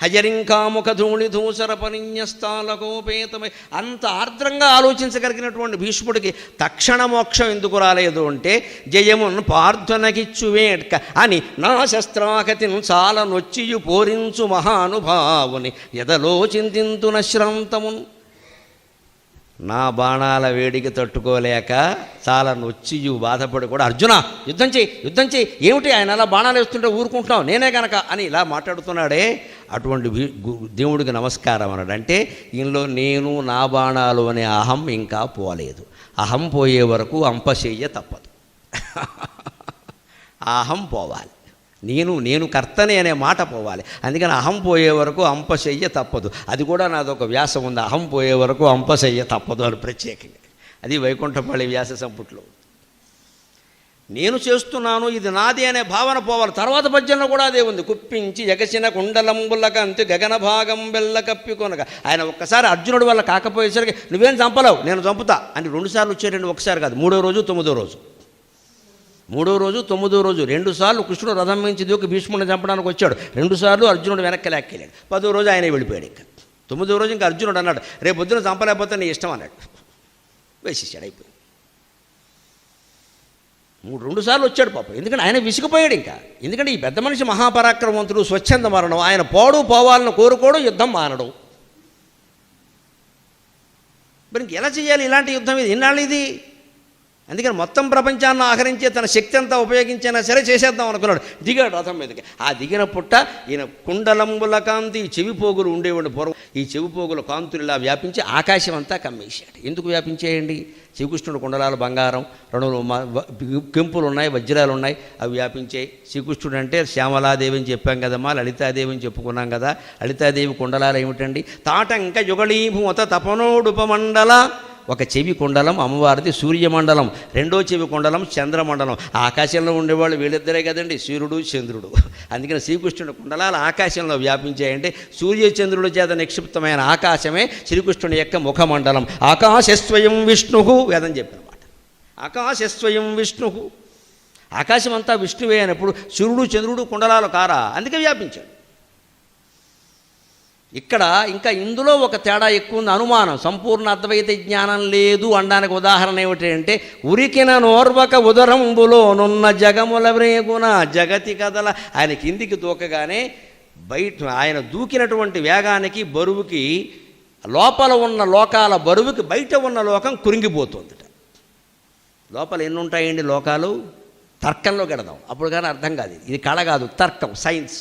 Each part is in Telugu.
హజరింకాముఖ ధూళి ధూసర పరిణ్యస్తాలకోపేతమై అంత ఆర్ద్రంగా ఆలోచించగలిగినటువంటి భీష్ముడికి తక్షణ మోక్షం ఎందుకు రాలేదు అంటే జయమున్ పార్థనకిచ్చువేట్క అని నా శస్త్రాకతిని చాలా నొచ్చియు పోరించు మహానుభావుని ఎదలో చింతింతున శ్రాంతమును. నా బాణాల వేడికి తట్టుకోలేక చాలా నొచ్చియు బాధపడి కూడా అర్జున యుద్ధం చేయి యుద్ధం చేయి, ఏమిటి ఆయన అలా బాణాలు వేస్తుంటే ఊరుకుంటున్నావు నేనే కనుక అని ఇలా మాట్లాడుతున్నాడే, అటువంటి దేవుడికి నమస్కారం అన్నాడు. అంటే ఈయనలో నేను నా బాణాలు అనే అహం ఇంకా పోలేదు. అహం పోయే వరకు అంపశయ్య తప్పదు. ఆ అహం పోవాలి, నేను కర్తనే అనే మాట పోవాలి. అందుకని అహం పోయే వరకు అంపశయ్య తప్పదు. అది కూడా నాదొక వ్యాసం ఉంది, అహం పోయే వరకు అంపశయ్య తప్పదు అని ప్రత్యేకంగా. అది వైకుంఠపల్లి వ్యాస సంపుట్లో. నేను చేస్తున్నాను ఇది నాది అనే భావన పోవాలి. తర్వాత పద్యంలో కూడా అదే ఉంది. కుప్పించి ఎగసిన కుండలంబులక అంతే గగన భాగం బెల్ల కప్పికొనగా. ఆయన ఒక్కసారి అర్జునుడి వల్ల కాకపోయేసరికి నువ్వేం చంపలేవు నేను చంపుతా అని 2 సార్లు వచ్చారండి. ఒకసారి కాదు, 3వ రోజు 9వ రోజు. 3వ రోజు 9వ రోజు 2 సార్లు కృష్ణుడు రథం మించి దూకి భీష్ముడిని చంపడానికి వచ్చాడు. 2 సార్లు అర్జునుడు వెనక్కి లాక్కెళ్ళాడు. 10వ రోజు ఆయన వెళ్ళిపోయాడు. ఇంకా 9వ రోజు ఇంకా అర్జునుడు అన్నాడు రేపు పొద్దున చంపలేకపోతే నీ ఇష్టం అన్నాడు. వేసేసాడు, అయిపోయింది. 2 సార్లు వచ్చాడు పాపం. ఎందుకంటే ఆయన విసిగిపోయాడు ఇంకా. ఎందుకంటే ఈ పెద్ద మనిషి మహాపరాక్రమవంతుడు, స్వచ్ఛంద మరణం. ఆయన పోవాలని కోరుకోవడం, యుద్ధం మానడం. మరి ఇంకెలా చేయాలి ఇలాంటి యుద్ధం? ఇది ఎన్నాళ్ళు ఇది? అందుకని మొత్తం ప్రపంచాన్ని ఆహరించే తన శక్తి అంతా ఉపయోగించినా సరే చేసేద్దాం అనుకున్నాడు. దిగాడు రథం మీదకి. ఆ దిగిన పుట్ట ఈయన కుండలంబుల కాంతి, చెవిపోగులు ఉండేవాడు పూర్వం. ఈ చెవిపోగుల కాంతులు ఇలా వ్యాపించి ఆకాశం అంతా కమ్మేశాడు. ఎందుకు వ్యాపించేయండి? శ్రీకృష్ణుడు కుండలాలు బంగారం, 2 కెంపులు ఉన్నాయి, వజ్రాలు ఉన్నాయి, అవి వ్యాపించాయి. శ్రీకృష్ణుడు అంటే శ్యామలాదేవి అని చెప్పాం కదమ్మా, లలితాదేవి అని చెప్పుకున్నాం కదా. లలితాదేవి కుండలాలు ఏమిటండి? తాటంక యుగళీభూత తపనోడుపమండల. ఒక చెవి కుండలం అమ్మవారిది సూర్యమండలం, 2వ చెవి కుండలం చంద్రమండలం. ఆకాశంలో ఉండేవాళ్ళు వీళ్ళిద్దరే కదండి, సూర్యుడు చంద్రుడు. అందుకని శ్రీకృష్ణుడు కుండలాలు ఆకాశంలో వ్యాపించాయంటే సూర్యచంద్రుడి చేత నిక్షిప్తమైన ఆకాశమే శ్రీకృష్ణుని యొక్క ముఖమండలం. ఆకాశస్వయం విష్ణు వేదం చెప్పినమాట. ఆకాశస్వయం విష్ణు, ఆకాశం అంతా విష్ణువే అయినప్పుడు సూర్యుడు చంద్రుడు కుండలాలు కారా? అందుకే వ్యాపించాడు. ఇక్కడ ఇంకా ఇందులో ఒక తేడా ఎక్కువ ఉంది, అనుమానం. సంపూర్ణ అద్వైత జ్ఞానం లేదు అనడానికి ఉదాహరణ ఏమిటంటే ఉరికిన నోర్వక ఉదరంబులోనున్న జగముల వ్రేగున జగతి కదల. ఆయన కిందికి దూకగానే ఆయన దూకినటువంటి వేగానికి బరువుకి లోపల ఉన్న లోకాల బరువుకి బయట ఉన్న లోకం కురింగిపోతుంది. లోపల ఎన్ని ఉంటాయండి లోకాలు? తర్కంలో గడదాం, అప్పుడు కానీ అర్థం కాదు. ఇది కళ కాదు, తర్కం, సైన్స్.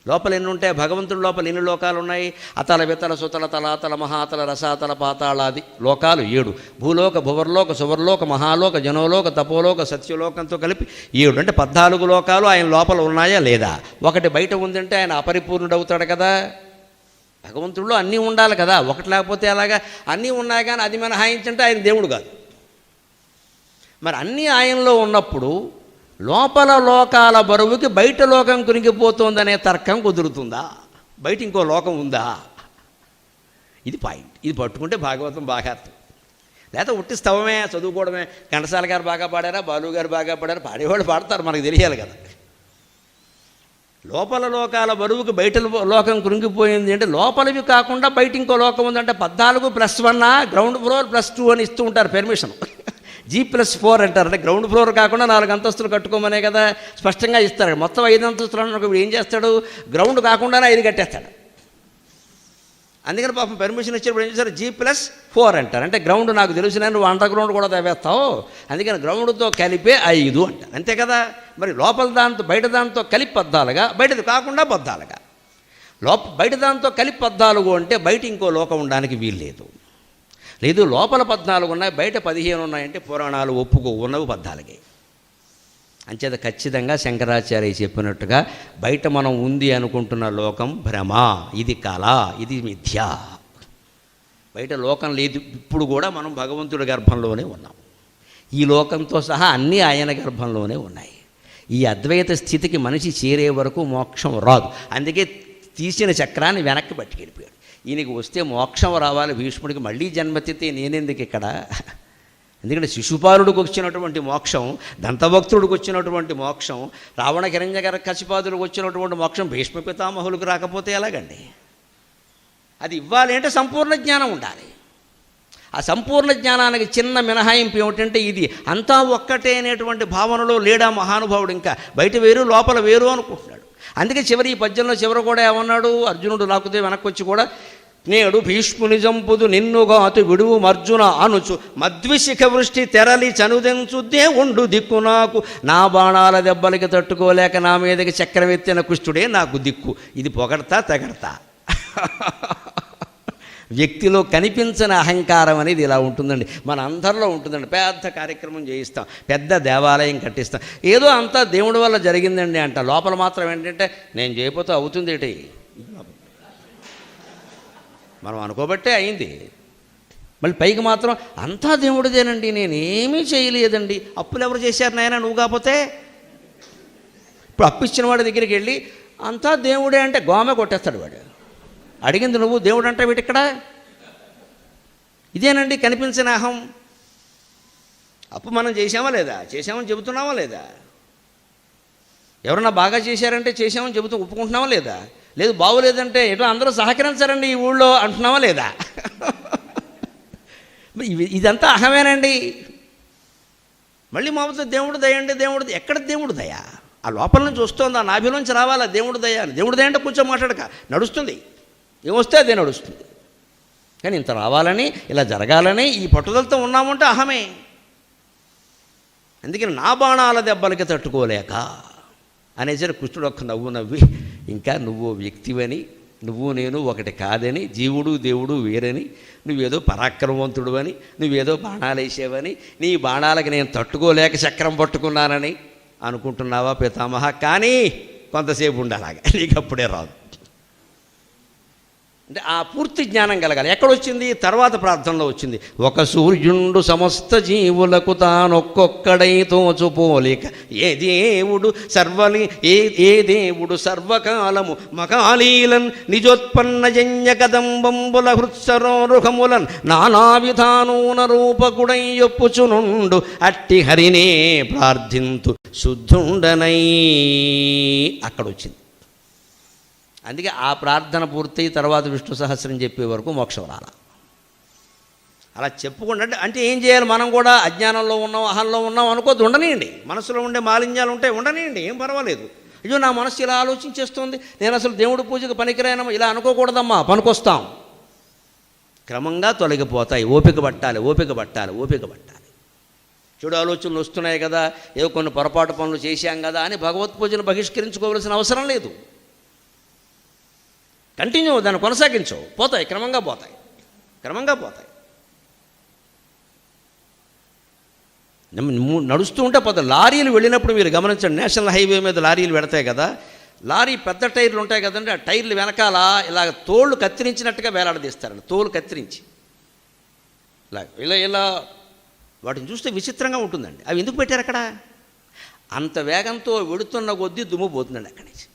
లోపల ఎన్ని ఉంటాయి? భగవంతుడి లోపల ఎన్ని లోకాలు ఉన్నాయి? అతల వితల సుతల తలాతల మహాతల రసాతల పాతాళాది లోకాలు 7. భూలోక, భువర్లోక, సువర్లోక, మహాలోక, జనోలోక, తపోలోక, సత్యలోకంతో కలిపి 7. అంటే 14 లోకాలు ఆయన లోపల ఉన్నాయా లేదా? ఒకటి బయట ఉందంటే ఆయన అపరిపూర్ణుడు అవుతాడు కదా. భగవంతుడిలో అన్నీ ఉండాలి కదా, ఒకటి లేకపోతే అలాగా? అన్నీ ఉన్నాయి కానీ అది మినహాయించంటే ఆయన దేవుడు కాదు. మరి అన్నీ ఆయనలో ఉన్నప్పుడు లోపల లోకాల బరువుకి బయట లోకం కురిగిపోతుందనే తర్కం కుదురుతుందా? బయట ఇంకో లోకం ఉందా? ఇది పాయింట్. ఇది పట్టుకుంటే భాగవతం బాగా అర్థం. లేకపోతే ఉట్టి స్తవమే, చదువుకోవడమే. ఘంటసాల గారు బాగా పాడారా, బాలు గారు బాగా పాడారా, పాడేవాళ్ళు పాడతారు, మనకు తెలియాలి కదా. లోపల లోకాల బరువుకి బయట లోకం కురింగిపోయింది అంటే లోపలివి కాకుండా బయట ఇంకో లోకం ఉందంటే 14+1 గ్రౌండ్ ఫ్లోర్ +2 అని ఇస్తూ ఉంటారు పర్మిషన్. G+4 అంటారు. అంటే గ్రౌండ్ ఫ్లోర్ కాకుండా 4 అంతస్తులు కట్టుకోమనే కదా స్పష్టంగా ఇస్తారు. మొత్తం 5 అంతస్తులు అన్నప్పుడు ఏం చేస్తాడు? గ్రౌండ్ కాకుండానే 5 కట్టేస్తాడు. అందుకని పాపం పర్మిషన్ ఇచ్చినప్పుడు ఏం చేస్తారు? G+4 అంటారు. అంటే గ్రౌండ్ నాకు తెలిసిన నువ్వు అండర్ గ్రౌండ్ కూడా తవ్వేస్తావు, అందుకని గ్రౌండ్తో కలిపే 5 అంటారు. అంతే కదా. మరి లోపల దాంతో బయట దాంతో కలిపి 14గా, బయటది కాకుండా 14గా. బయట దాంతో కలిపి 14 అంటే బయట ఇంకో లోకం ఉండడానికి వీల్లేదు. లేదు, లోపల 14 ఉన్నాయి, బయట 15 ఉన్నాయంటే పురాణాలు ఒప్పుకో, ఉన్నవి 14. అంచేత ఖచ్చితంగా శంకరాచార్య చెప్పినట్టుగా బయట మనం ఉంది అనుకుంటున్న లోకం భ్రమ, ఇది కళ, ఇది మిథ్య. బయట లోకం లేదు. ఇప్పుడు కూడా మనం భగవంతుడి గర్భంలోనే ఉన్నాం. ఈ లోకంతో సహా అన్నీ ఆయన గర్భంలోనే ఉన్నాయి. ఈ అద్వైత స్థితికి మనిషి చేరే వరకు మోక్షం రాదు. అందుకే తీసిన చక్రాన్ని వెనక్కి పట్టుకెళ్ళిపోయాడు. ఈయనకి వస్తే మోక్షం రావాలి భీష్ముడికి, మళ్ళీ జన్మతితే నేనెందుకు ఇక్కడ? ఎందుకంటే శిశుపాలుడికి వచ్చినటువంటి మోక్షం, దంతభక్తుడికి వచ్చినటువంటి మోక్షం, రావణ హిరణ్యకర కసిపాదులకు వచ్చినటువంటి మోక్షం భీష్మ పితామహులకు రాకపోతే ఎలాగండి? అది ఇవ్వాలి అంటే సంపూర్ణ జ్ఞానం ఉండాలి. ఆ సంపూర్ణ జ్ఞానానికి చిన్న మినహాయింపు ఏమిటంటే ఇది అంతా ఒక్కటే అనేటువంటి భావనలో లేడా మహానుభావుడు. ఇంకా బయట వేరు లోపల వేరు అనుకుంటున్నాడు. అందుకే ఈ పద్యంలో చివరి కూడా ఏమన్నాడు? అర్జునుడు నాకుదే వెనక్కి వచ్చి కూడా, నేడు భీష్ముని జంపుదు నిన్నుగాతు విడువు అర్జున అనుచు మద్విశిఖ వృష్టి తెరలి చనుదెంచు దేవుండు దిక్కు నాకు, నా బాణాల దెబ్బలకి తట్టుకోలేక నా మీదకి చక్రమెత్తిన కుష్ఠుడే నాకు దిక్కు. ఇది పొగడతా తెగడతా. వ్యక్తిలో కనిపించని అహంకారం అనేది ఇలా ఉంటుందండి, మన అందరిలో ఉంటుందండి. పెద్ద కార్యక్రమం చేయిస్తాం, పెద్ద దేవాలయం కట్టిస్తాం, ఏదో అంతా దేవుడి వల్ల జరిగిందండి అంట. లోపల మాత్రం ఏంటంటే నేను చేయకపోతే అవుతుంది ఏంటి, మనం అనుకోబట్టే అయింది. మళ్ళీ పైకి మాత్రం అంతా దేవుడిదేనండి, నేనేమీ చేయలేదండి. అప్పులు ఎవరు చేశారు నాయన నువ్వు కాకపోతే? ఇప్పుడు అప్పు ఇచ్చిన వాడి దగ్గరికి వెళ్ళి అంతా దేవుడే అంటే గోమె కొట్టేస్తాడు వాడు. అడిగింది నువ్వు, దేవుడు అంటే వీటిక్కడ. ఇదేనండి కనిపించిన అహం. అప్పు మనం చేసామా లేదా? చేసామని చెబుతున్నామా లేదా? ఎవరన్నా బాగా చేశారంటే చేసామని చెబుతూ ఒప్పుకుంటున్నామా లేదా? లేదు బాగోలేదంటే ఎటో అందరూ సహకరించారండి ఈ ఊళ్ళో అంటున్నావా లేదా? ఇదంతా అహమేనండి. మళ్ళీ మామూలు దేవుడు దయ అంటే దేవుడు ఎక్కడ దేవుడు దయ? ఆ లోపల నుంచి వస్తుంది, ఆ నాభిలోంచి రావాలా దేవుడు దయ అని. దేవుడు దయ అంటే కొంచెం మాట్లాడక నడుస్తుంది, ఏమొస్తే అదే నడుస్తుంది. కానీ ఇంత రావాలని, ఇలా జరగాలని ఈ పట్టుదలతో ఉన్నామంటే అహమే. అందుకని నా బాణాల దెబ్బలకి తట్టుకోలేక అనేసరి కృష్ణుడు ఒక్క నవ్వు నవ్వి, ఇంకా నువ్వు వ్యక్తివని, నువ్వు నేను ఒకటి కాదని, జీవుడు దేవుడు వేరని, నువ్వేదో పరాక్రమవంతుడు అని, నువ్వేదో బాణాలు వేసేవని, నీ బాణాలకి నేను తట్టుకోలేక చక్రం పట్టుకున్నానని అనుకుంటున్నావా పితామహ? కానీ కొంతసేపు ఉండాలాగా, నీకు అప్పుడే రాదు. అంటే ఆ పూర్తి జ్ఞానం కలగాలి. ఎక్కడొచ్చింది? తర్వాత ప్రార్థనలో వచ్చింది. ఒక సూర్యుండు సమస్త జీవులకు తానొక్కొక్కడై తోచుపోలిక, ఏ దేవుడు సర్వకాలము మకాలీలన్ నిజోత్పన్న జన్య కదంబంబుల హృత్సరోరుహములన్ నానావిధానూన రూపకుడై యొప్పుచునుండు అట్టి హరినే ప్రార్థింతు శుద్ధుండనై. అక్కడొచ్చింది. అందుకే ఆ ప్రార్థన పూర్తయి తర్వాత విష్ణు సహస్రం చెప్పే వరకు మోక్షం రాల. అలా చెప్పుకుండా అంటే ఏం చేయాలి? మనం కూడా అజ్ఞానంలో ఉన్నాం, అహంలో ఉన్నాం అనుకోద్దు, ఉండనియండి. మనసులో ఉండే మాలిన్యాలు ఉంటాయి, ఉండనియండి, ఏం పర్వాలేదు. అయ్యో నా మనసు ఇలా ఆలోచించేస్తుంది, నేను అసలు దేవుడి పూజకు పనికిరానమ్మా, ఇలా అనుకోకూడదమ్మా, పనికొస్తాం. క్రమంగా తొలగిపోతాయి. ఓపిక పట్టాలి, ఓపిక పట్టాలి, ఓపిక పట్టాలి. చెడు ఆలోచనలు వస్తున్నాయి కదా, ఏవో కొన్ని పొరపాటు పనులు చేశాం కదా అని భగవత్ పూజను బహిష్కరించుకోవాల్సిన అవసరం లేదు. కంటిన్యూ, దాన్ని కొనసాగించవు, పోతాయి, క్రమంగా పోతాయి, క్రమంగా పోతాయి. నడుస్తూ ఉంటే పోతాయి. లారీలు వెళ్ళినప్పుడు మీరు గమనించండి, నేషనల్ హైవే మీద లారీలు పెడతాయి కదా, లారీ పెద్ద టైర్లు ఉంటాయి కదండి, ఆ టైర్లు వెనకాల ఇలా తోళ్ళు కత్తిరించినట్టుగా వేలాడదీస్తారండి, తోలు కత్తిరించి ఇలా ఇలా ఇలా. వాటిని చూస్తే విచిత్రంగా ఉంటుందండి. అవి ఎందుకు పెట్టారు అక్కడ? అంత వేగంతో వెడుతున్న కొద్దీ దుమ్ము పోతుందండి అక్కడి నుంచి.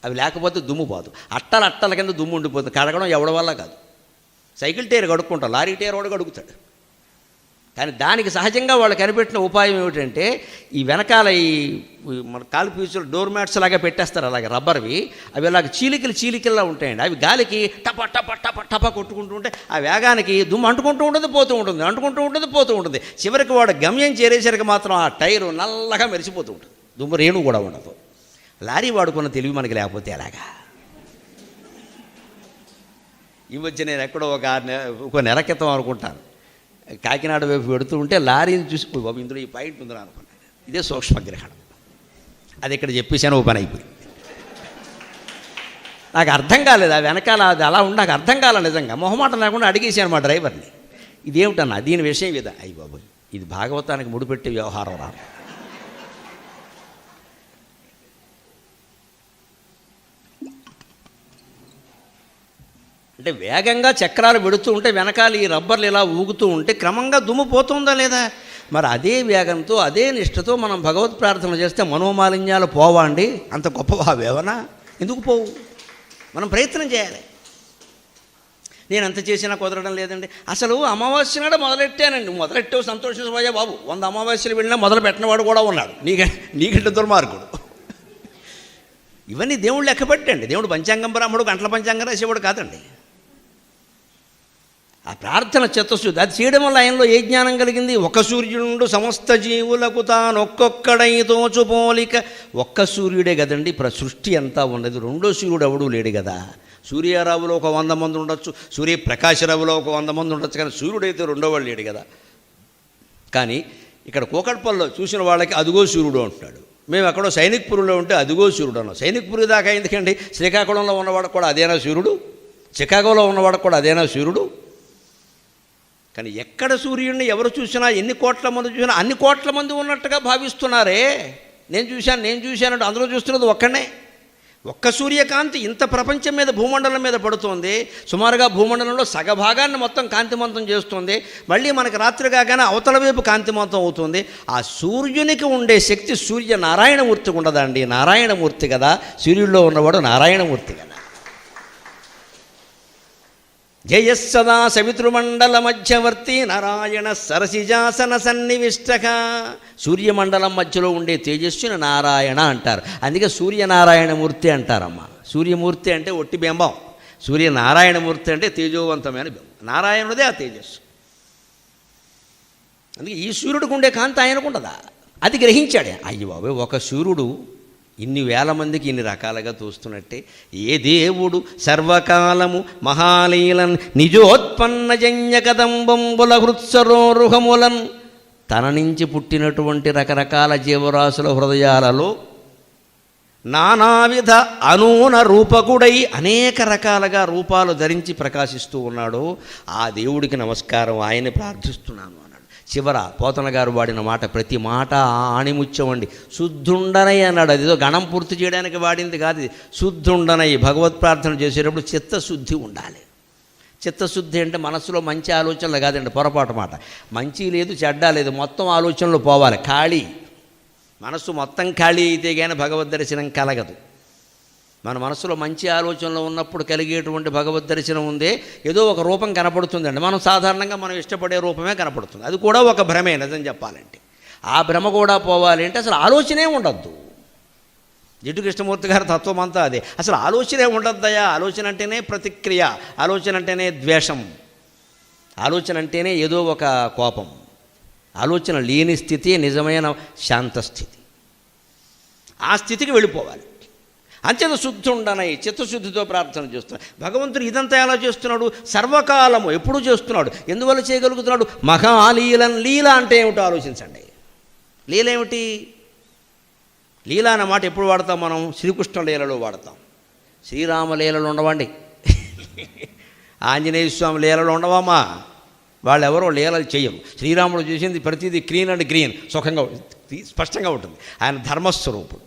అవి లేకపోతే దుమ్ము పోదు. అట్టల కింద దుమ్ము ఉండిపోతుంది. కడగడం ఎవడి వల్ల కాదు. సైకిల్ టైర్ కడుక్కుంటాం, లారీ టైర్ వాడు కడుగుతాడు. కానీ దానికి సహజంగా వాళ్ళు కనిపెట్టిన ఉపాయం ఏమిటంటే ఈ వెనకాల ఈ మన కాలు పీచులు డోర్ మ్యాట్స్ లాగా పెట్టేస్తారు, అలాగే రబ్బర్వి. అవి అలాగ చీలికల్లా ఉంటాయండి. అవి గాలికి టప టప టప టప కొట్టుకుంటూ ఉంటే ఆ వేగానికి దుమ్ము అంటుకుంటూ ఉంటుంది, పోతూ ఉంటుంది, అంటుకుంటూ ఉంటుంది, పోతూ ఉంటుంది. చివరికి వాడు గమ్యం చేరేసరికి మాత్రం ఆ టైరు నల్లగా మెరిసిపోతూ ఉంటుంది, దుమ్ము రేణు కూడా ఉండదు. లారీ వాడుకున్న తెలివి మనకి లేకపోతే ఎలాగా? ఈ మధ్య నేను ఎక్కడో ఒక నెల క్రితం అనుకుంటాను, కాకినాడ వైపు పెడుతూ ఉంటే లారీని చూసి బాబు ఇందులో ఈ పాయింట్ ఉందని అనుకున్నాను. ఇదే సూక్ష్మగ్రహణం. అది ఇక్కడ చెప్పేసాను, ఓ పని అయిపోయింది. నాకు అర్థం కాలేదు, ఆ వెనకాల అది అలా ఉండి నాకు అర్థం కాలేదు. నిజంగా మొహమాటం లేకుండా అడిగేసాను మా డ్రైవర్ని, ఇదేమిటన్నా దీని విషయం ఇదా? అయ్యి బాబు ఇది భాగవతానికి ముడిపెట్టే వ్యవహారం రా. అంటే వేగంగా చక్రాలు పెడుతూ ఉంటే వెనకాల ఈ రబ్బర్లు ఇలా ఊగుతూ ఉంటే క్రమంగా దుమ్ము పోతుందా లేదా? మరి అదే వేగంతో అదే నిష్ఠతో మనం భగవత్ ప్రార్థన చేస్తే మనోమాలిన్యాలు పోవా అండి? అంత గొప్పవా వేవనా? ఎందుకు పోవు? మనం ప్రయత్నం చేయాలి. నేను ఎంత చేసినా కుదరడం లేదండి. అసలు అమావాస్య నాడు మొదలెట్టానండి. మొదలెట్టావు సంతోషించబోయా బాబు. 100 అమావాస్యలు వెళ్ళినా మొదలు పెట్టినవాడు కూడా ఉన్నాడు. నీకంటే దుర్మార్గుడు. ఇవన్నీ దేవుడు లెక్క పెట్టండి. దేవుడు పంచాంగం బ్రాహ్మడు గంటల పంచాంగం రాసేవాడు కాదండి. ఆ ప్రార్థన చిత్తశుద్ధి అది చేయడం వల్ల ఆయనలో ఏ జ్ఞానం కలిగింది? ఒక సూర్యుడు సమస్త జీవులకు తాను ఒక్కొక్కడై తోచు పోలిక. ఒక్క సూర్యుడే కదండి సృష్టి అంతా ఉన్నది. రెండో సూర్యుడు ఎవడూ లేడు కదా. సూర్యారావులో ఒక 100 మంది ఉండొచ్చు, సూర్యప్రకాశరావులో ఒక 100 మంది ఉండొచ్చు, కానీ సూర్యుడైతే రెండో వాళ్ళు లేడు కదా. కానీ ఇక్కడ కూకట్పల్లిలో చూసిన వాళ్ళకి అదుగో సూర్యుడు అంటున్నాడు. మేము ఎక్కడో సైనిక్పురిలో ఉంటే అదుగో సూర్యుడు అన్నాం. సైనిక్పురి దాకా ఎందుకండి? శ్రీకాకుళంలో ఉన్నవాడు కూడా అదేనా సూర్యుడు? చికాగోలో ఉన్నవాడు కూడా అదేనా సూర్యుడు? కానీ ఎక్కడ సూర్యుడిని ఎవరు చూసినా, ఎన్ని కోట్ల మంది చూసినా అన్ని కోట్ల మంది ఉన్నట్టుగా భావిస్తున్నారే. నేను చూశానంటే అందులో చూస్తున్నది ఒక్కనే. ఒక్క సూర్యకాంతి ఇంత ప్రపంచం మీద భూమండలం మీద పడుతుంది. సుమారుగా భూమండలంలో సగభాగాన్ని మొత్తం కాంతిమంతం చేస్తుంది. మళ్ళీ మనకు రాత్రి కాగానే అవతల వైపు కాంతిమంతం అవుతుంది. ఆ సూర్యునికి ఉండే శక్తి సూర్య నారాయణమూర్తికి ఉండదండి. నారాయణమూర్తి కదా, సూర్యుల్లో ఉన్నవాడు నారాయణమూర్తి కదా. జయస్సదా సవితృమండల మధ్యవర్తి నారాయణ సరసిజాసన సన్నివిష్టక. సూర్యమండలం మధ్యలో ఉండే తేజస్సుని నారాయణ అంటారు. అందుకే సూర్యనారాయణమూర్తి అంటారమ్మా. సూర్యమూర్తి అంటే ఒట్టి బింబం, సూర్యనారాయణమూర్తి అంటే తేజోవంతమైన బింబం. నారాయణుడే ఆ తేజస్సు. అందుకే ఈ సూర్యుడికి ఉండే కాంతి ఆయనకు ఉండదా? అది గ్రహించాడే. అయ్యో బాబు, ఒక సూర్యుడు ఇన్ని వేల మందికి ఇన్ని రకాలుగా తోస్తున్నట్టే ఏ దేవుడు సర్వకాలము మహాలీలన్ నిజోత్పన్న జన్య కదంబంబుల హృత్సరోరుహములన్ తన నుంచి పుట్టినటువంటి రకరకాల జీవరాశుల హృదయాలలో నానావిధ అనూన రూపకుడై అనేక రకాలుగా రూపాలు ధరించి ప్రకాశిస్తూ ఉన్నాడు. ఆ దేవుడికి నమస్కారం, ఆయన్ని ప్రార్థిస్తున్నాను అన్నాడు. చివర పోతన గారు వాడిన మాట, ప్రతి మాట ఆణిముత్యం అండి. శుద్ధుండనై అన్నాడు. అదిదో గణం పూర్తి చేయడానికి వాడింది కాదు. శుద్ధుండనై భగవత్ ప్రార్థన చేసేటప్పుడు చిత్తశుద్ధి ఉండాలి. చిత్తశుద్ధి అంటే మనసులో మంచి ఆలోచనలు కాదండి, పొరపాటు మాట. మంచి లేదు చెడ్డ లేదు, మొత్తం ఆలోచనలు పోవాలి. ఖాళీ మనస్సు మొత్తం ఖాళీ అయితే కానీ భగవద్ దర్శనం కలగదు. మన మనసులో మంచి ఆలోచనలు ఉన్నప్పుడు కలిగేటువంటి భగవద్ దర్శనం ఉందే, ఏదో ఒక రూపం కనపడుతుందండి. మనం సాధారణంగా మనం ఇష్టపడే రూపమే కనపడుతుంది. అది కూడా ఒక భ్రమే నిజం చెప్పాలంటే. ఆ భ్రమ కూడా పోవాలి అంటే అసలు ఆలోచనే ఉండద్దు. జిడ్డు కృష్ణమూర్తి గారి తత్వం అంతా అదే. అసలు ఆలోచనే ఉండద్దయా. ఆలోచన అంటేనే ప్రతిక్రియ, ఆలోచన అంటేనే ద్వేషం, ఆలోచన అంటేనే ఏదో ఒక కోపం. ఆలోచన లేని స్థితి నిజమైన శాంతస్థితి. ఆ స్థితికి వెళ్ళిపోవాలి. అంచేత శుద్ధి ఉండనై చిత్తశుద్ధితో ప్రార్థన చేస్తున్నాడు. భగవంతుడు ఇదంతా ఎలా చేస్తున్నాడు? సర్వకాలము ఎప్పుడూ చేస్తున్నాడు. ఎందువల్ల చేయగలుగుతున్నాడు? మహాలీలన్. లీల అంటే ఏమిటో ఆలోచించండి. లీల ఏమిటి? లీల అన్న మాట ఎప్పుడు వాడతాం మనం? శ్రీకృష్ణ లీలలో వాడతాం. శ్రీరామలీలలో ఉండవండి, ఆంజనేయ స్వామి లీలలో ఉండవమ్మా. వాళ్ళెవరో లీలలు చేయరు. శ్రీరాముడు చేసింది ప్రతిదీ క్లీన్ అండ్ గ్రీన్, సుఖంగా స్పష్టంగా ఉంటుంది. ఆయన ధర్మస్వరూపుడు.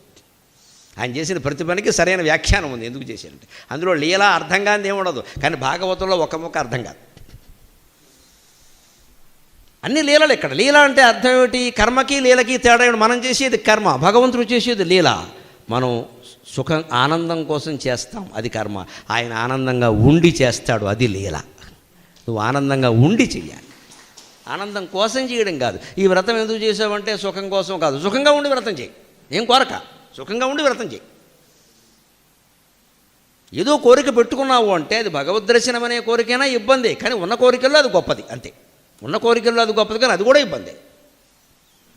ఆయన చేసిన ప్రతి పనికి సరైన వ్యాఖ్యానం ఉంది ఎందుకు చేశారంటే. అందులో లీల అర్థం కాని ఏముండదు. కానీ భాగవతంలో ఒక ముక్క అర్థం కాదు, అన్ని లీలలు. ఇక్కడ లీల అంటే అర్థం ఏమిటి? కర్మకి లీలకి తేడా. మనం చేసేది కర్మ, భగవంతుడు చేసేది లీల. మనం సుఖం ఆనందం కోసం చేస్తాం, అది కర్మ. ఆయన ఆనందంగా ఉండి చేస్తాడు, అది లీల. నువ్వు ఆనందంగా ఉండి చెయ్యాలి, ఆనందం కోసం చేయడం కాదు. ఈ వ్రతం ఎందుకు చేసావంటే సుఖం కోసం కాదు. సుఖంగా ఉండి వ్రతం చేయి, ఏం కోరక, సుఖంగా ఉండి వ్రతం చేయి. ఏదో కోరిక పెట్టుకున్నావు అంటే అది భగవద్ దర్శనం అనే కోరికైనా ఇబ్బంది, కానీ ఉన్న కోరికల్లో అది గొప్పది. అంతే, ఉన్న కోరికల్లో అది గొప్పది, కానీ అది కూడా ఇబ్బంది.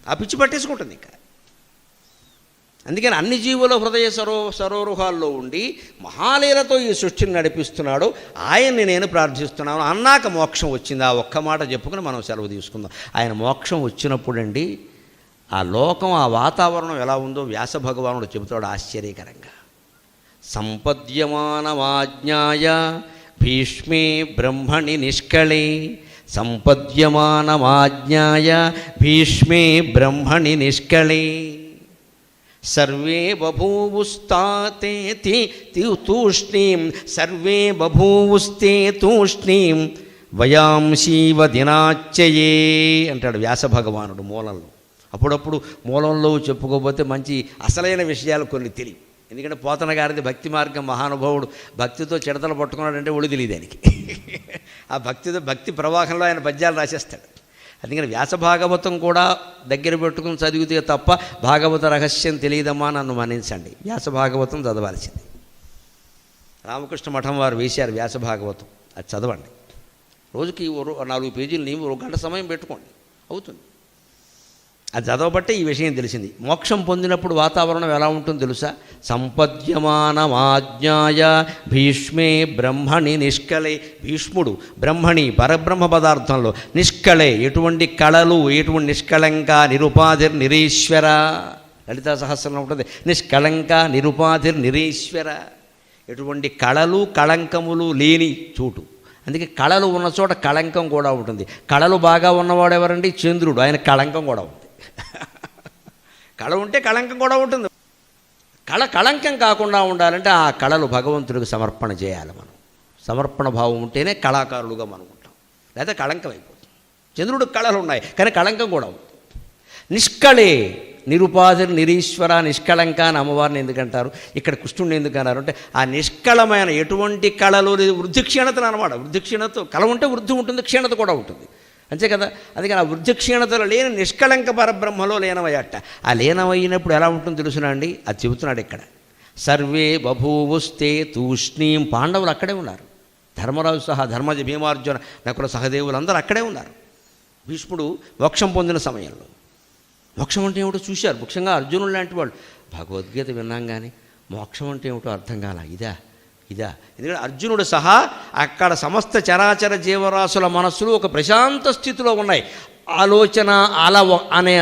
ఆ పిచ్చి పట్టేసుకుంటుంది ఇంకా. అందుకని అన్ని జీవుల హృదయ సరోరుహాల్లో ఉండి మహాలీలతో ఈ సృష్టిని నడిపిస్తున్నాడు. ఆయన్ని నేను ప్రార్థిస్తున్నాను అన్నాక మోక్షం వచ్చింది. ఆ ఒక్క మాట చెప్పుకుని మనం సెలవు తీసుకుందాం. ఆయన మోక్షం వచ్చినప్పుడండి ఆ లోకం, ఆ వాతావరణం ఎలా ఉందో వ్యాస భగవానుడు చెబుతాడు ఆశ్చర్యకరంగా. సంపద్యమానమాజ్ఞాయ భీష్మే బ్రహ్మణి నిష్కళే, సంపద్యమానమాజ్ఞాయ భీష్మే బ్రహ్మణి నిష్కళే, సర్వే బభూవుస్తాతే తూష్ణీం, సర్వే బభూవుస్తే తూష్ణీం వయాంశీవ దినాచ్చయే అంటాడు వ్యాస భగవానుడు మూలంలో. అప్పుడప్పుడు మూలంలో చెప్పుకోకపోతే మంచి అసలైన విషయాలు కొన్ని తెలియవు. ఎందుకంటే పోతన గారిది భక్తి మార్గం, మహానుభావుడు భక్తితో చిడతలు పట్టుకున్నాడంటే ఒళ్ళు తెలియదు ఆయనకి. ఆ భక్తి ప్రవాహంలో ఆయన పద్యాలు రాసేస్తాడు. అందుకని వ్యాస భాగవతం కూడా దగ్గర పెట్టుకుని చదివితే తప్ప భాగవత రహస్యం తెలియదమ్మా నన్ను మన్నించండి. వ్యాస భాగవతం చదవాల్సింది. రామకృష్ణ మఠం వారు వేశారు వ్యాస భాగవతం, అది చదవండి. రోజుకి 4 పేజీలు నీవు 1 గంట సమయం పెట్టుకోండి, అవుతుంది. అది చదవబట్టే ఈ విషయం తెలిసింది. మోక్షం పొందినప్పుడు వాతావరణం ఎలా ఉంటుందో తెలుసా? సంపద్యమానమాజ్ఞాయ భీష్మే బ్రహ్మణి నిష్కళే. భీష్ముడు బ్రహ్మణి పరబ్రహ్మ పదార్థంలో నిష్కళే, ఎటువంటి కళలు, ఎటువంటి నిష్కళంక నిరుపాధిర్ నిరీశ్వర. లలితా సహస్రంలో ఉంటుంది నిష్కళంక నిరుపాధిర్ నిరీశ్వర. ఎటువంటి కళలు కళంకములు లేని చోటు. అందుకే కళలు ఉన్న చోట కళంకం కూడా ఉంటుంది. కళలు బాగా ఉన్నవాడు ఎవరండి? చంద్రుడు, ఆయన కళంకం కూడా ఉంది. కళ ఉంటే కళంకం కూడా ఉంటుంది. కళంకం కాకుండా ఉండాలంటే ఆ కళలు భగవంతుడికి సమర్పణ చేయాలి. మనం సమర్పణ భావం ఉంటేనే కళాకారులుగా మనం ఉంటాం, లేదా కళంకం అయిపోతుంది. చంద్రుడికి కళలు ఉన్నాయి కానీ కళంకం కూడా ఉంది. నిష్కళే నిరుపాధి నిరీశ్వర, నిష్కళంక అని అమ్మవారిని ఎందుకంటారు, ఇక్కడ కృష్ణుడిని ఎందుకు అన్నారు అంటే ఆ నిష్కళమైన ఎటువంటి కళలు లేదు, వృద్ధి క్షీణతలు అనమాట. వృద్ధి క్షీణత, కళ ఉంటే వృద్ధి ఉంటుంది, క్షీణత కూడా ఉంటుంది, అంతే కదా. అందుకని ఆ వృద్ధి క్షీణతలో లేని నిష్కళంక పరబ్రహ్మలో లీనమయ్యట. ఆ లీనమైనప్పుడు ఎలా ఉంటుందో తెలుసునా అండి, అది చెబుతున్నాడు ఇక్కడ. సర్వే బభూవుస్తే తూష్ణీం. పాండవులు అక్కడే ఉన్నారు, ధర్మరాజు సహా, ధర్మజ భీమార్జున నకుల సహదేవులు అందరూ అక్కడే ఉన్నారు. భీష్ముడు మోక్షం పొందిన సమయంలో మోక్షం అంటే ఏమిటో చూశారు. ముఖ్యంగా అర్జునుడు లాంటి వాళ్ళు భగవద్గీత విన్నాం కానీ మోక్షం అంటే ఏమిటో అర్థం కాల. ఇదా ఎందుకంటే అర్జునుడు సహా అక్కడ సమస్త చరాచర జీవరాశుల మనస్సులు ఒక ప్రశాంత స్థితిలో ఉన్నాయి. ఆలోచన అల అనే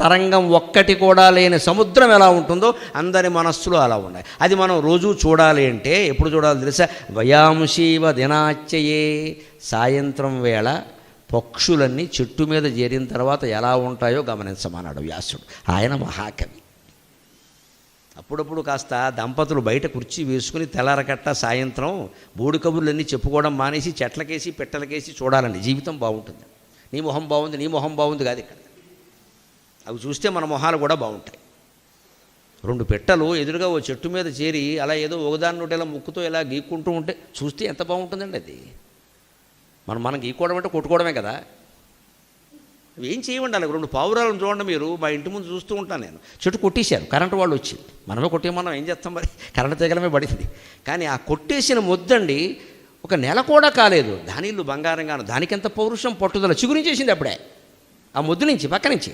తరంగం ఒక్కటి కూడా లేని సముద్రం ఎలా ఉంటుందో అందరి మనస్సులు అలా ఉన్నాయి. అది మనం రోజు చూడాలి అంటే ఎప్పుడు చూడాలి తెలుసా? వయాంశీవ దినాచయే. సాయంత్రం వేళ పక్షులన్నీ చెట్టు మీద చేరిన తర్వాత ఎలా ఉంటాయో గమనించమన్నాడు వ్యాసుడు. ఆయన మహాకవి. అప్పుడప్పుడు కాస్త దంపతులు బయట కుర్చీ వేసుకుని తెల్లారకట్ట సాయంత్రం బోడి కబుర్లన్నీ చెప్పుకోవడం మానేసి చెట్లకేసి పెట్టలకేసి చూడాలండి. జీవితం బాగుంటుంది. నీ మొహం బాగుంది, నీ మొహం బాగుంది కాదు ఇక్కడ. అవి చూస్తే మన మొహాలు కూడా బాగుంటాయి. 2 పెట్టలు ఎదురుగా ఓ చెట్టు మీద చేరి అలా ఏదో ఒకదాని నోటి ఇలా ముక్కుతో ఇలా గీక్కుంటూ ఉంటే చూస్తే ఎంత బాగుంటుందండి అది. మనం గీక్కోవడం అంటే కొట్టుకోవడమే కదా. ఏం చేయమండి, అలాగ 2 పావురాలను చూడండి మీరు. మా ఇంటి ముందు చూస్తూ ఉంటాను నేను. చెట్టు కొట్టేశారు, కరెంటు వాళ్ళు వచ్చి. మనమే కొట్టేమన్నాం, ఏం చేస్తాం మరి, కరెంటు తీగలమే పడింది. కానీ ఆ కొట్టేసిన మొద్దండి 1 నెల కూడా కాలేదు, దానిళ్ళు బంగారంగాను. దానికెంత పౌరుషం, పట్టుదల, చిగురించేసింది అప్పుడే ఆ మొద్దు నుంచి, పక్క నుంచి.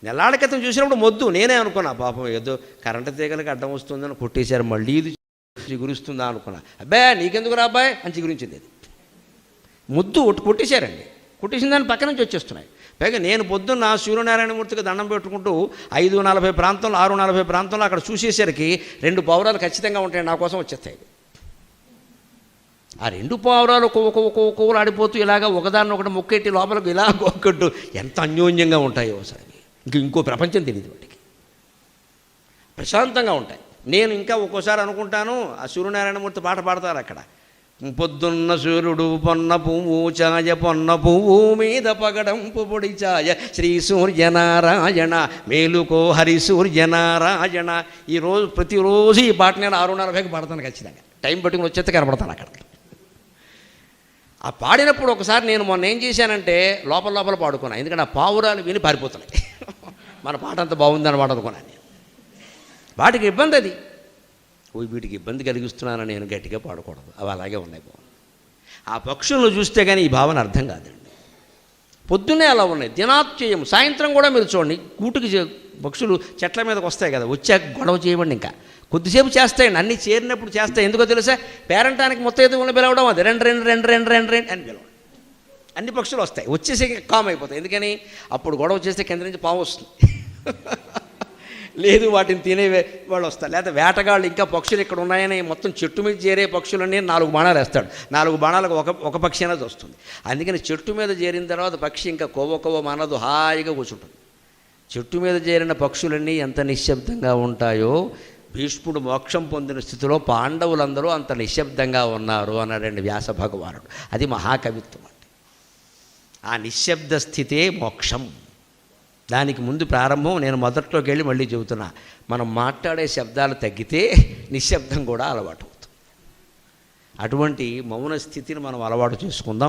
నెలాళ్ళ క్రితం చూసినప్పుడు మొద్దు. నేనే అనుకున్నా పాపం ఏదో కరెంటు తీగలకి అడ్డం వస్తుందని కొట్టేశారు, మళ్ళీ ఇది చిగురిస్తుందా అనుకున్నా. అబ్బాయి నీకెందుకు రా అబ్బాయి అని చిగురించింది. అది ముద్దు కొట్టేశారండి. కొట్టేసిన దాన్ని పక్క నుంచి వచ్చేస్తున్నాయి. పైగా నేను పొద్దున్న సూర్యనారాయణమూర్తికి దండం పెట్టుకుంటూ 5:40 ప్రాంతంలో 6:40 ప్రాంతంలో అక్కడ చూసేసరికి 2 పావురాలు ఖచ్చితంగా ఉంటాయి, నా కోసం వచ్చేస్తాయి. ఆ 2 పావురాలు ఒక్కొక్కరు ఆడిపోతూ ఇలాగా ఒకదాన్ని ఒకటి మొక్కెట్టి లోపలికి ఇలా ఒక్కట్టు ఎంత అన్యోన్యంగా ఉంటాయో ఒకసారి. ఇంకో ప్రపంచం తెలియదు వాటికి. ప్రశాంతంగా ఉంటాయి. నేను ఇంకా ఒక్కోసారి అనుకుంటాను, ఆ సూర్యనారాయణమూర్తి పాట పాడతారు అక్కడ. పొద్దున్న సూర్యుడు పొన్న పువ్వు ఛాయ, పొన్న పువ్వు మీద పగడంపు పొడి ఛాయ, శ్రీ సూర్యనారాయణ మేలుకో హరి సూర్యనారాయణ. ప్రతిరోజు ఈ పాట నేను 6:40కి పాడతాను ఖచ్చితంగా. టైం పట్టుకుని వచ్చేస్తే కనపడతాను అక్కడ. ఆ పాడినప్పుడు ఒకసారి నేను మొన్న ఏం చేశానంటే లోపల పాడుకున్నాను. ఎందుకంటే ఆ పావురాలు విని పారిపోతున్నాయి. మన పాట అంత బాగుందని పాట అనుకున్నాను నేను. వాటికి ఇబ్బంది, అది వీటికి ఇబ్బంది కలిగిస్తున్నానని నేను గట్టిగా పాడకూడదు. అవి అలాగే ఉన్నాయి. బాగుంది. ఆ పక్షులను చూస్తే కానీ ఈ భావన అర్థం కాదండి. పొద్దున్నే అలా ఉన్నాయి, దినాత్యయం. సాయంత్రం కూడా మీరు చూడండి, గూటికి పక్షులు చెట్ల మీదకి వస్తాయి కదా, వచ్చాక గొడవ చేయమండి. ఇంకా కొద్దిసేపు చేస్తాయండి, అన్నీ చేరినప్పుడు చేస్తాయి. ఎందుకో తెలుసా? పేరంటానికి మొత్తం ఎదుగుని పిలవడం, అది రెండు అని పిలవడం. అన్ని పక్షులు వస్తాయి, వచ్చేసి కామ్ అయిపోతాయి. ఎందుకని? అప్పుడు గొడవ చేస్తే కింద నుంచి పాము వస్తుంది. లేదు వాటిని తినే వాళ్ళు వస్తారు. లేదా వేటగాళ్ళు ఇంకా పక్షులు ఇక్కడ ఉన్నాయని మొత్తం చెట్టు మీద చేరే పక్షులన్నీ 4 బాణాలు వేస్తాడు. 4 బాణాలకు ఒక పక్షి అనేది వస్తుంది. అందుకని చెట్టు మీద చేరిన తర్వాత పక్షి ఇంకా కోవ మనదు, హాయిగా కూర్చుంటుంది. చెట్టు మీద చేరిన పక్షులన్నీ ఎంత నిశ్శబ్దంగా ఉంటాయో, భీష్ముడు మోక్షం పొందిన స్థితిలో పాండవులందరూ అంత నిశ్శబ్దంగా ఉన్నారు అన్నాడండి వ్యాస భగవానుడు. అది మహాకవిత్వం అంటే. ఆ నిశ్శబ్ద స్థితే మోక్షం. దానికి ముందు ప్రారంభం నేను మొదట్లోకి వెళ్ళి మళ్ళీ చెబుతున్నా. మనం మాట్లాడే శబ్దాలు తగ్గితే నిశ్శబ్దం కూడా అలవాటు అవుతుంది. అటువంటి మౌన స్థితిని మనం అలవాటు చేసుకుందాం.